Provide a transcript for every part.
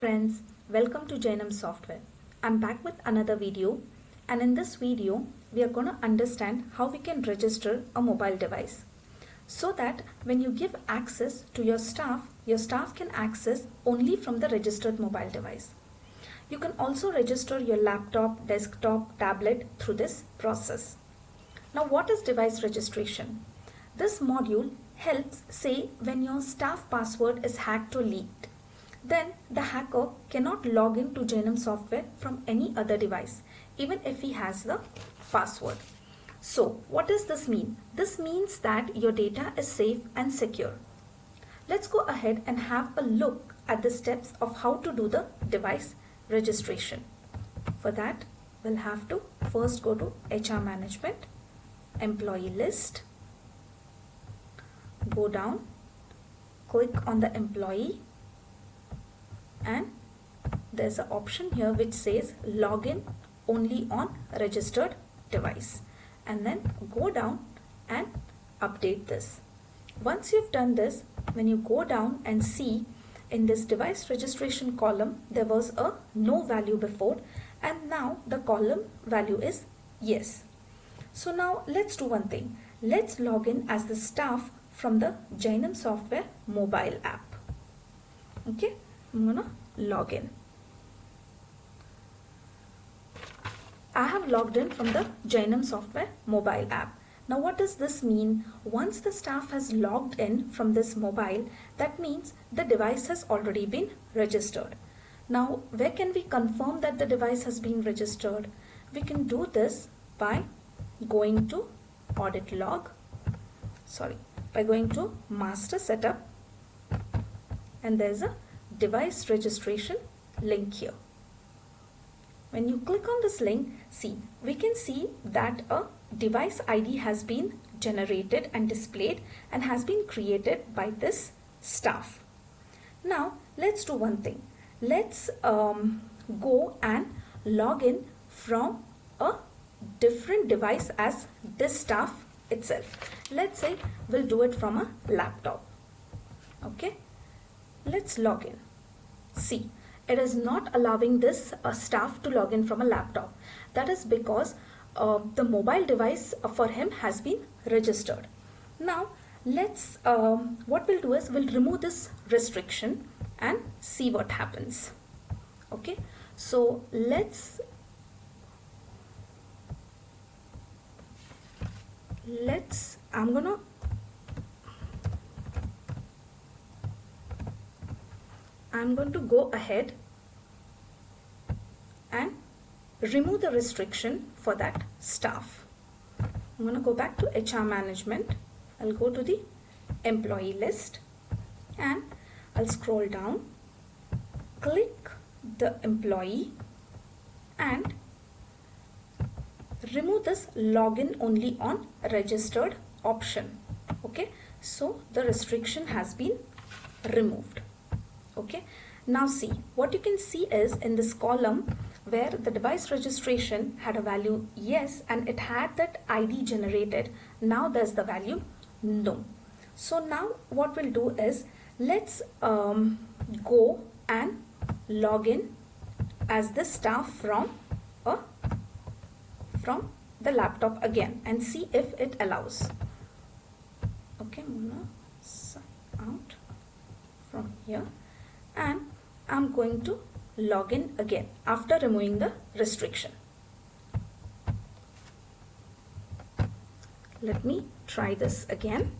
Friends, welcome to Jainam Software. I'm back with another video, and in this video we are going to understand how we can register a mobile device so that when you give access to your staff can access only from the registered mobile device. You can also register your laptop, desktop, tablet through this process. Now, what is device registration? This module helps say when your staff password is hacked or leaked. Then the hacker cannot log in to Jainam Software from any other device, even if he has the password. So what does this mean? This means that your data is safe and secure. Let's go ahead and have a look at the steps of how to do the device registration. For that, we'll have to first go to HR Management, Employee List, go down, click on the employee, and there's an option here which says login only on registered device, and then go down and update this. Once you've done this, when you go down and see in this device registration column, there was a no value before, and now the column value is yes. So now let's do one thing. Let's log in as the staff from the Jainam Software mobile app. Okay, I'm gonna log in. I have logged in from the Jainam Software mobile app. Now what does this mean? Once the staff has logged in from this mobile, that means the device has already been registered. Now where can we confirm that the device has been registered? We can do this by going to by going to master setup, and there's a device registration link here. When you click on this link, we can see that a device ID has been generated and displayed and has been created by this staff. Now let's do one thing. Let's go and log in from a different device as this staff itself. Let's say we'll do it from a laptop. Okay, let's log in. It is not allowing this staff to log in from a laptop. That is because the mobile device for him has been registered. Now let's what we'll do is we'll remove this restriction and see what happens. Okay, so I'm going to go ahead and remove the restriction for that staff. I'm going to go back to HR Management. I'll go to the employee list and I'll scroll down, click the employee and remove this login only on registered option. Okay, so the restriction has been removed. Okay, now what you can see is in this column where the device registration had a value yes and it had that ID generated, now there's the value no. So now what we'll do is let's go and log in as the staff from the laptop again and see if it allows. Okay, I'm gonna sign out from here and I'm going to log in again after removing the restriction. Let me try this again.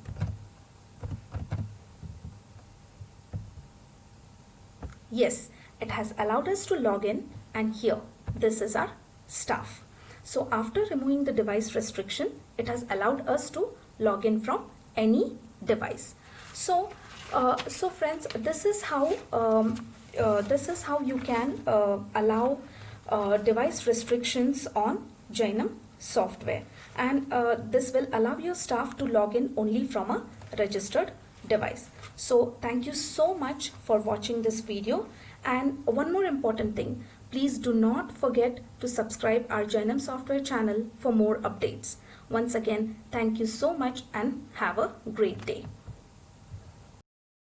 Yes, it has allowed us to log in, and here this is our staff. So after removing the device restriction, it has allowed us to log in from any device. So friends, this is how you can allow device restrictions on Jainam Software, and this will allow your staff to log in only from a registered device. So thank you so much for watching this video, and one more important thing, please do not forget to subscribe our Jainam Software channel for more updates. Once again, thank you so much and have a great day.